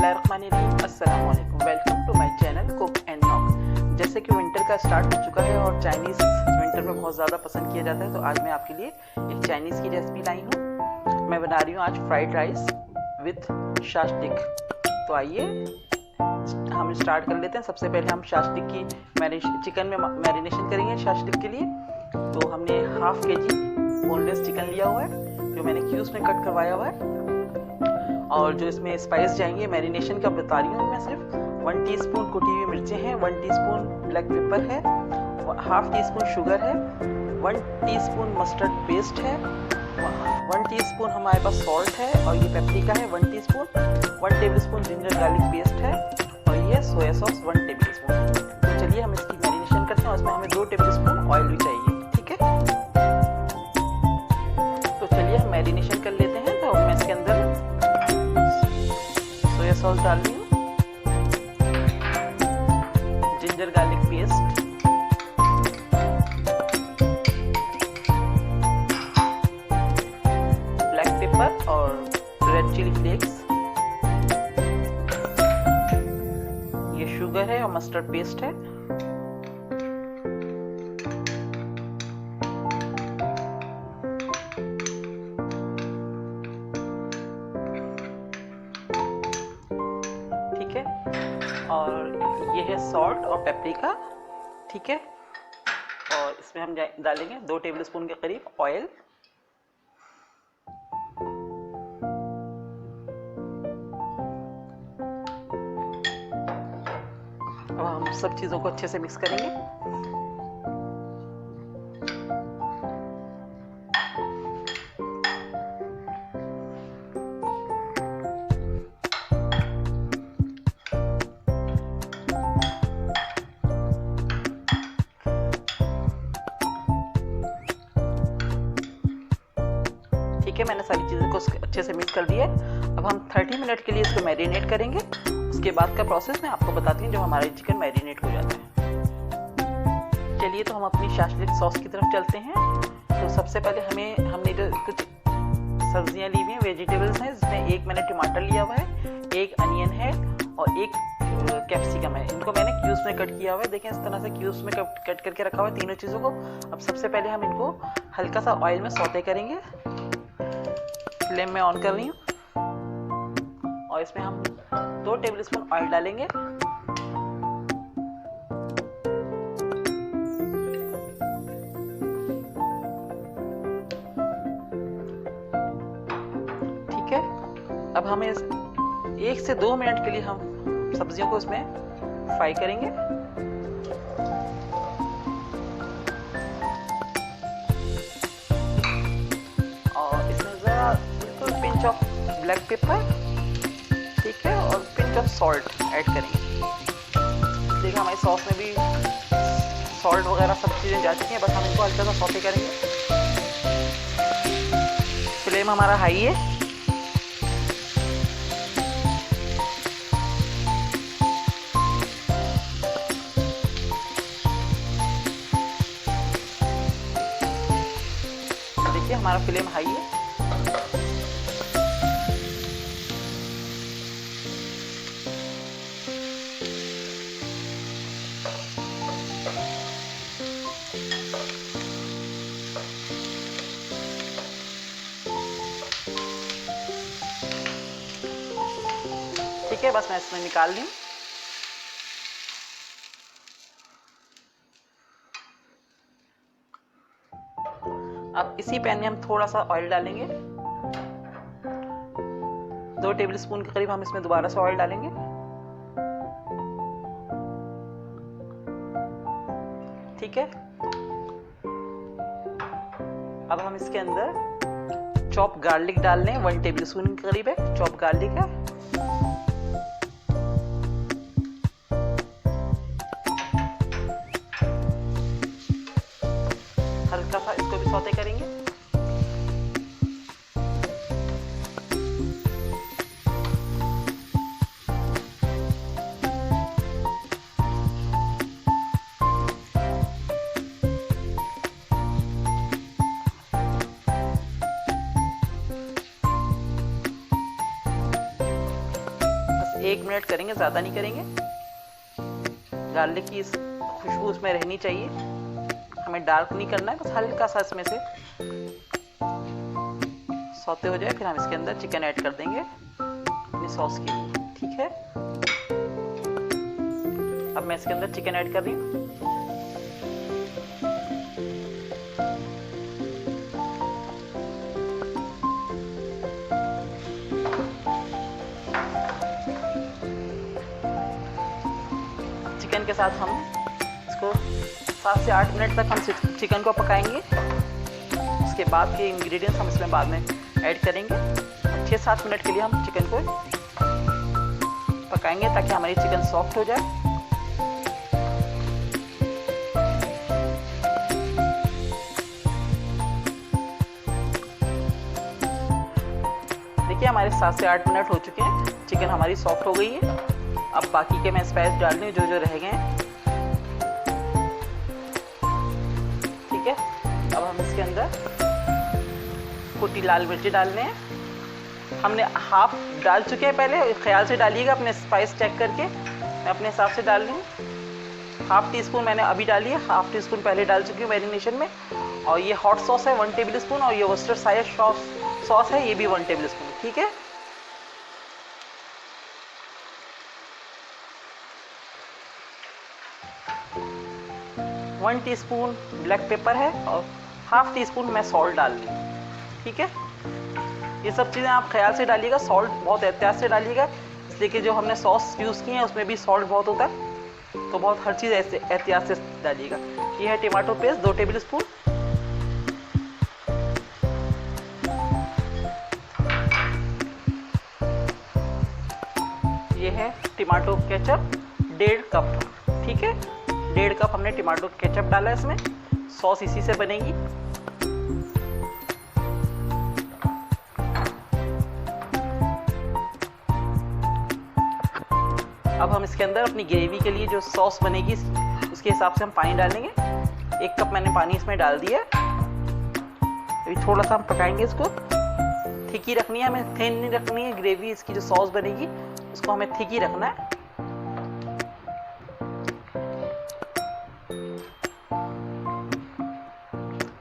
बिस्मिल्लाहिर्रहमानिर्रहीम, अस्सलाम वालेकुम। Welcome to my channel Cook and Knock. जैसे कि विंटर का स्टार्ट हो चुका है और चाइनीज़ विंटर में बहुत ज़्यादा पसंद किया जाता है, तो आज मैं आपके लिए एक चाइनीज़ की रेसिपी लाई हूँ। मैं बना रही हूँ आज फ्राइड राइस विथ शाशलिक। तो आइए हम स्टार्ट कर लेते हैं। सबसे पहले हम शाशलिक की चिकन में मैरिनेशन करेंगे। शाशलिक के लिए तो हमने हाफ केजी बोनलेस चिकन लिया हुआ है, जो मैंने क्यूब्स में कट करवाया हुआ है। और जो इसमें स्पाइस जाएंगे मैरिनेशन का बता रही हूँ मैं, सिर्फ 1 टीस्पून कुटी हुई मिर्चें हैं, 1 टीस्पून ब्लैक पेपर है, हाफ टीस्पून शुगर है, 1 टीस्पून मस्टर्ड पेस्ट है, 1 टीस्पून हमारे पास सॉल्ट है, और ये पेप्रिका है 1 teaspoon, 1 tablespoon ginger garlic paste है, और ये सोया सॉस 1 टेबलस्पून। तो चलिए हम इसकी मैरिनेशन करते हैं। उसमें हमें 2 टेबलस्पून ऑयल भी चाहिए, ठीक है। तो चलिए हम मैरिनेशन कर लेते हैं। तो मैं इसके अंदर सोया सॉस डाल रही हूँ, ginger garlic paste, black pepper और रेड चिली फ्लेक्स, ये शुगर है और मस्टर्ड पेस्ट है, ठीक है। और ये है सॉल्ट और पेप्रिका, ठीक है। और इसमें हम डालेंगे 2 टेबलस्पून के करीब ऑयल, अब हम सब चीज़ों को अच्छे से मिक्स करेंगे। ठीक है, मैंने सारी चीज़ों को अच्छे से मिक्स कर दिया है। अब हम 30 मिनट के लिए इसको मैरिनेट करेंगे। उसके बाद का प्रोसेस मैं आपको बताती हूँ जब हमारा चिकन मैरिनेट हो जाता है। चलिए तो हम अपनी शाशलिक सॉस की तरफ चलते हैं। तो सबसे पहले हमने जो कुछ सब्जियां ली हुई हैं, वेजिटेबल्स हैं, जिसमें 1 मैंने टमाटर लिया हुआ है, 1 अनियन है और 1 कैप्सिकम है। इनको मैंने क्यूब्स में कट किया हुआ है। देखें, इस तरह से क्यूब्स में कट करके रखा हुआ है तीनों चीज़ों को। अब सबसे पहले हम इनको हल्का सा ऑयल में सौते करेंगे। फ्लेम में ऑन कर रही हूँ और इसमें हम 2 टेबलस्पून ऑयल डालेंगे। ठीक है, अब हमें 1 से 2 मिनट के लिए हम सब्जियों को इसमें फ्राई करेंगे। और इसमें ज़रा पिंच ऑफ ब्लैक पेपर, ठीक है, और पिंच ऑफ सॉल्ट ऐड करेंगे। देखिए हमारी सॉस में भी सॉल्ट वगैरह सब चीज़ें जा चुकी हैं। बस हम इनको हल्का सा सौते करेंगे। फ्लेम हमारा हाई है। देखिए हमारा फ्लेम हाई है। ठीक है, बस मैं इसमें निकाल ली। अब इसी पैन में हम थोड़ा सा ऑयल डालेंगे। 2 टेबलस्पून के करीब हम इसमें दोबारा से ऑयल डालेंगे। ठीक है, अब हम इसके अंदर चॉप गार्लिक डाल लें। 1 टेबलस्पून के करीब है चॉप गार्लिक है। हल्का सा इसको भी सौते करेंगे। 1 मिनट करेंगे, ज़्यादा नहीं करेंगे। गार्लिक की खुशबू उसमें रहनी चाहिए, हमें डार्क नहीं करना है, बस हल्का सा इसमें से सौते हो जाए। फिर हम इसके अंदर चिकन ऐड कर देंगे अपनी सॉस के लिए, ठीक है। अब मैं इसके अंदर चिकन ऐड कर रही हूँ। चिकन के साथ हम इसको 7 से 8 मिनट तक हम चिकन को पकाएंगे। उसके बाद के इंग्रेडिएंट्स हम इसमें बाद में ऐड करेंगे। 6-7 मिनट के लिए हम चिकन को पकाएंगे ताकि हमारी चिकन सॉफ्ट हो जाए। देखिए हमारे 7 से 8 मिनट हो चुके हैं, चिकन हमारी सॉफ्ट हो गई है। अब बाकी के मैं स्पाइस डाल रही हूँ जो रह गए हैं, ठीक है। अब हम इसके अंदर कुटी लाल मिर्ची डालने हैं। हमने हाफ डाल चुके हैं, पहले ख्याल से डालिएगा, अपने स्पाइस चेक करके। मैं अपने हिसाब से डाल रही हूँ। हाफ टी स्पून मैंने अभी डाली है, हाफ टी स्पून पहले डाल चुकी हूँ मैरिनेशन में। और ये हॉट सॉस है 1 टेबल स्पून, और ये वर्सेस्टरशायर सॉस है, ये भी 1 टेबल स्पून, ठीक है। वन टीस्पून ब्लैक पेपर है और हाफ टी स्पून मैं सॉल्ट डाल दी, ठीक है। ये सब चीज़ें आप ख्याल से डालिएगा, सॉल्ट बहुत एहतियात से डालिएगा, इसलिए कि जो हमने सॉस यूज़ की है उसमें भी सॉल्ट बहुत होता है, तो बहुत हर चीज़ ऐसे एहतियात से डालिएगा। ये है टमाटो पेस्ट 2 टेबल स्पून, ये है टमाटो केचप 1.5 कप, ठीक है। 1.5 कप हमने टमाटो केचप डाला है इसमें, सॉस इसी से बनेगी। अब हम इसके अंदर अपनी ग्रेवी के लिए जो सॉस बनेगी उसके हिसाब से हम पानी डालेंगे। 1 कप मैंने पानी इसमें डाल दिया। अभी थोड़ा सा हम पकाएंगे इसको, थिक ही रखनी है, हमें थिन नहीं रखनी है। ग्रेवी इसकी जो सॉस बनेगी उसको हमें थिक ही रखना है।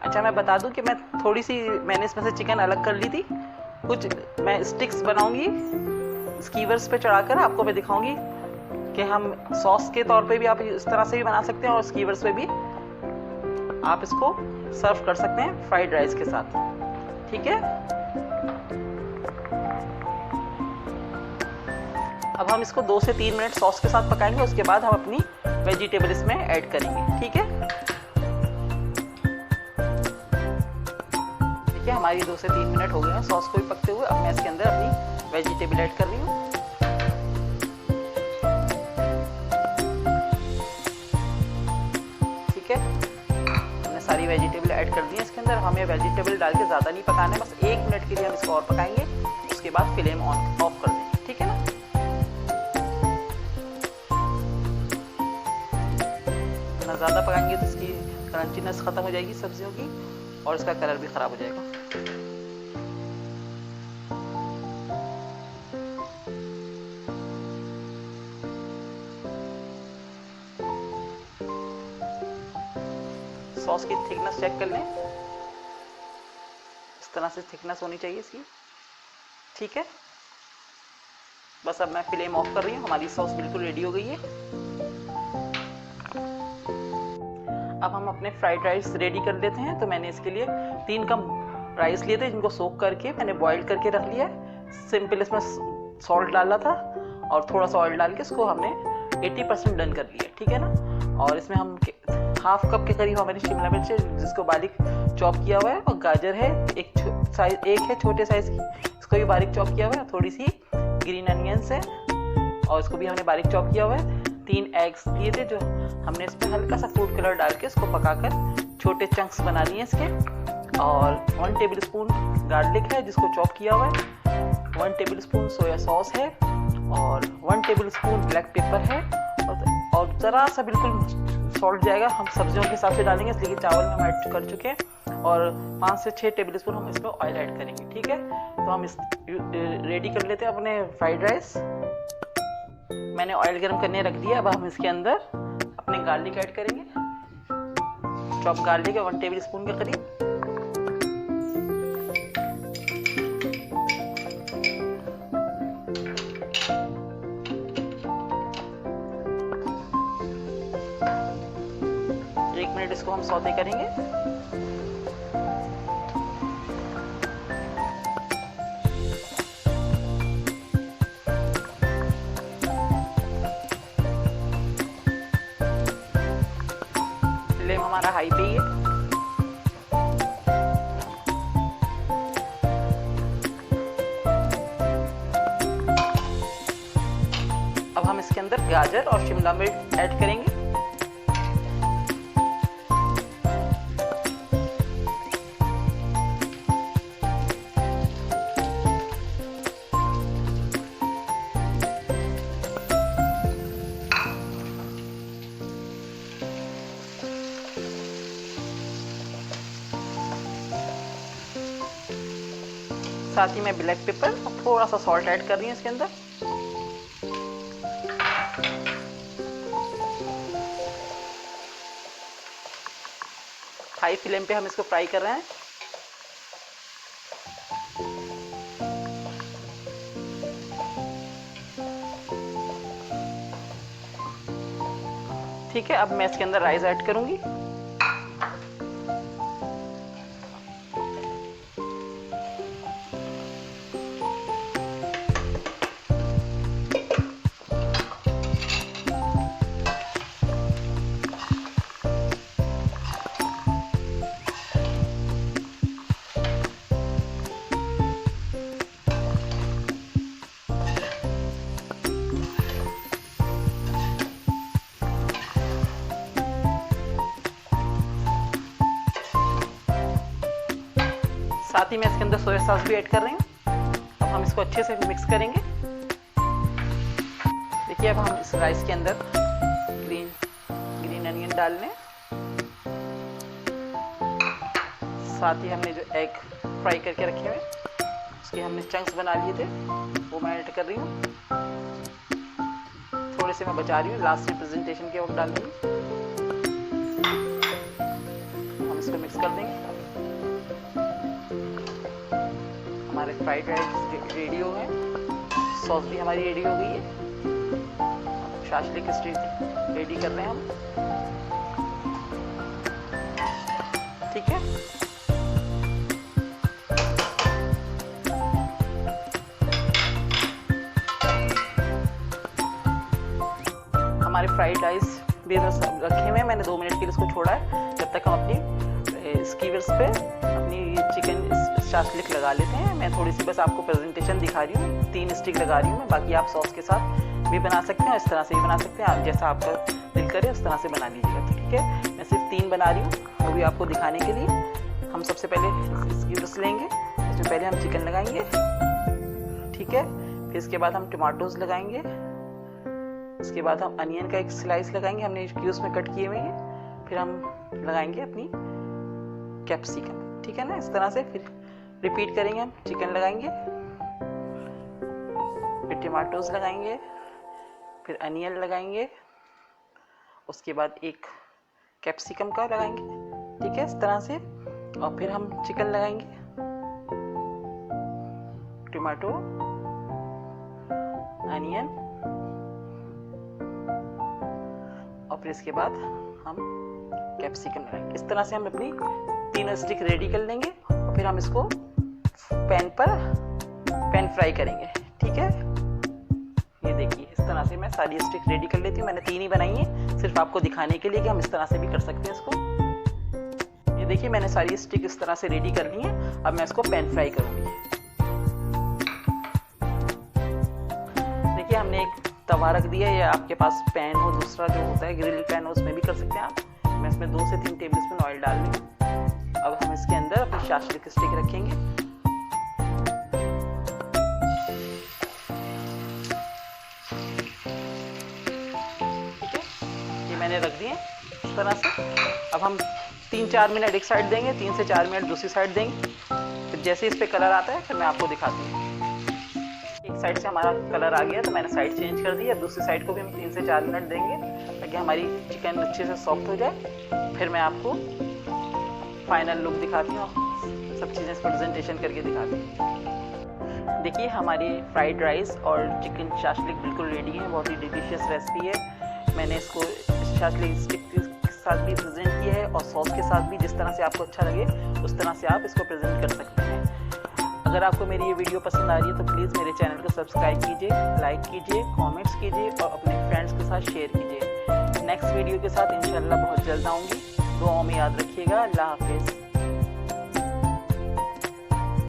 अच्छा मैं बता दूं कि मैंने इसमें से चिकन अलग कर ली थी। कुछ मैं स्टिक्स बनाऊंगी, स्कीवर्स पे चढ़ाकर आपको मैं दिखाऊंगी कि हम सॉस के तौर पे भी आप इस तरह से भी बना सकते हैं, और स्कीवर्स पे भी आप इसको सर्व कर सकते हैं फ्राइड राइस के साथ, ठीक है। अब हम इसको 2 से 3 मिनट सॉस के साथ पकाएंगे, उसके बाद हम अपनी वेजिटेबल इसमें ऐड करेंगे, ठीक है। देखिए हमारी 2 से 3 मिनट हो गए हैं सॉस को भी पकते हुए। अब मैं इसके अंदर अपनी वेजिटेबल ऐड कर रही हूँ। ठीक है, हमने सारी वेजिटेबल ऐड कर दी है इसके अंदर। हमें वेजिटेबल डाल के ज़्यादा नहीं पकाना है, बस 1 मिनट के लिए हम इसको और पकाएंगे, उसके बाद फ्लेम ऑफ कर देंगे, ठीक है ना। ना ज़्यादा पकाएंगे तो इसकी क्रंचीनेस ख़त्म हो जाएगी सब्जियों की, और इसका कलर भी ख़राब हो जाएगा। सॉस की थिकनेस चेक कर लें, इस तरह से थिकनेस होनी चाहिए इसकी, ठीक है। बस अब मैं फ्लेम ऑफ कर रही हूँ, हमारी सॉस बिल्कुल रेडी हो गई है। अब हम अपने फ्राइड राइस रेडी कर लेते हैं। तो मैंने इसके लिए 3 कप राइस लिए थे, जिनको सोक करके मैंने बॉईल करके रख लिया है। सिंपल इसमें सॉल्ट डाला था और थोड़ा सा ऑयल डाल के इसको हमने 80% डन कर लिया, ठीक है ना। और इसमें हम हाफ कप के करीब हमारी शिमला मिर्च है, जिसको बारीक चॉप किया हुआ है, और गाजर है एक है छोटे साइज की, इसको भी बारीक चॉप किया हुआ है। थोड़ी सी ग्रीन अनियंस है और इसको भी हमने बारीक चॉप किया हुआ है। 3 एग्स लिए थे जो हमने इस पर हल्का सा फूड कलर डाल के इसको पकाकर छोटे चंक्स बना लिए इसके। और 1 टेबल स्पून गार्लिक है जिसको चॉप किया हुआ है, 1 टेबल स्पून सोया सॉस है, और 1 टेबल स्पून ब्लैक पेपर है, और ज़रा सा बिल्कुल सॉल्ट जाएगा, हम सब्जियों के हिसाब से डालेंगे, इसलिए कि चावल में हम ऐड कर चुके हैं। और 5 से 6 टेबल स्पून हम इसमें ऑयल ऐड करेंगे, ठीक है। तो हम इस रेडी कर लेते हैं अपने फ्राइड राइस। मैंने ऑयल गर्म करने रख दिया। अब हम इसके अंदर अपने गार्लिक ऐड करेंगे। चॉप गार्लिक है 1 टेबल स्पून के करीब। एक मिनट इसको हम सौते करेंगे। फ्लेम हमारा हाई पे ही है। अब हम इसके अंदर गाजर और शिमला मिर्च ऐड करेंगे। साथ ही मैं ब्लैक पेपर और थोड़ा सा सॉल्ट ऐड कर रही हूँ इसके अंदर। हाई फ्लेम पे हम इसको फ्राई कर रहे हैं। ठीक है, अब मैं इसके अंदर राइस ऐड करूंगी। साथ ही मैं इसके अंदर सोया सॉस भी ऐड कर रही हूँ। अब हम इसको अच्छे से मिक्स करेंगे। देखिए, अब हम इस राइस के अंदर ग्रीन अनियन डाल लें। साथ ही हमने जो एग फ्राई करके रखे हुए उसके हमने चंक्स बना लिए थे, वो मैं ऐड कर रही हूँ। थोड़े से मैं बचा रही हूँ, लास्ट में प्रेजेंटेशन के वक्त डाल दूँगी। हम इसको मिक्स कर देंगे। हमारे फ्राइड राइस रेडी हो गए। सॉस भी हमारी रेडी हो गई है। शाशलिक स्टीक रेडी कर रहे हैं हम। ठीक है, हमारे फ्राइड राइस भी रखे हुए हैं। मैंने 2 मिनट के लिए इसको छोड़ा है, जब तक हम अपनी स्कीवर्स पे अपनी चिकन शाशलिक लगा लेते हैं। मैं थोड़ी सी बस आपको प्रेजेंटेशन दिखा रही हूँ। 3 स्टिक लगा रही हूँ मैं, बाकी आप सॉस के साथ भी बना सकते हैं, इस तरह से भी बना सकते हैं। आप जैसा आपका दिल करे उस तरह से बना लीजिएगा। ठीक है, मैं सिर्फ 3 बना रही हूँ, वो भी आपको दिखाने के लिए। हम सबसे पहले स्कीवर्स लेंगे, इसमें पहले हम चिकन लगाएंगे। ठीक है, फिर इसके बाद हम टमाटोज लगाएंगे। उसके बाद हम अनियन का एक स्लाइस लगाएंगे, हमने क्यूब्स में कट किए हुए हैं। फिर हम लगाएंगे अपनी कैप्सिकम। ठीक है ना, इस तरह से फिर रिपीट करेंगे। हम चिकन लगाएंगे, फिर टमाटोज लगाएंगे, फिर अनियन लगाएंगे, उसके बाद एक कैप्सिकम का लगाएंगे। ठीक है, इस तरह से। और फिर हम चिकन लगाएंगे, टमाटो, अनियन, और फिर इसके बाद हम कैप्सिकम लगाएंगे। इस तरह से हम अपनी 3 स्टिक रेडी कर लेंगे और फिर हम इसको पैन फ्राई करेंगे। ठीक है, ये देखिए, इस तरह से मैं सारी स्टिक रेडी कर लेती हूँ। मैंने 3 ही बनाई है, सिर्फ आपको दिखाने के लिए कि हम इस तरह से भी कर सकते हैं इसको। ये देखिए, मैंने सारी स्टिक इस तरह से रेडी कर ली है। अब मैं इसको पैन फ्राई करूंगी। देखिए, हमने एक तवा रख दिया, या आपके पास पैन हो दूसरा जो होता है ग्रिल पैन हो, उसमें भी कर सकते हैं आप। मैं इसमें 2 से 3 टेबल स्पून ऑयल डाल ली। अब हम इसके अंदर अपनी शाशलिक स्टिक रखेंगे। ठीक है, ये मैंने रख दिए इस तरह से। अब हम 3-4 मिनट एक साइड देंगे, 3 से 4 मिनट दूसरी साइड देंगे। फिर जैसे इस पे कलर आता है फिर मैं आपको दिखाती हूँ। एक साइड से हमारा कलर आ गया तो मैंने साइड चेंज कर दी। अब दूसरी साइड को भी हम 3 से 4 मिनट देंगे ताकि हमारी चिकन अच्छे से सॉफ्ट हो जाए। फिर मैं आपको फाइनल लुक दिखाती हूँ, सब चीज़ें प्रेजेंटेशन करके दिखाती हूँ। देखिए हमारी फ्राइड राइस और चिकन शाशलिक बिल्कुल रेडी है। बहुत ही डिलीशियस रेसिपी है। मैंने इसको शाशलिक स्टिक के साथ भी प्रेजेंट किया है और सॉस के साथ भी, जिस तरह से आपको अच्छा लगे उस तरह से आप इसको प्रेजेंट कर सकते हैं। अगर आपको मेरी ये वीडियो पसंद आ रही है तो प्लीज़ मेरे चैनल को सब्सक्राइब कीजिए, लाइक कीजिए, कमेंट्स कीजिए और अपने फ्रेंड्स के साथ शेयर कीजिए। नेक्स्ट वीडियो के साथ इंशाल्लाह बहुत जल्द आऊँगी। दुआओं में याद रखिएगा। अल्लाह हाफिज़।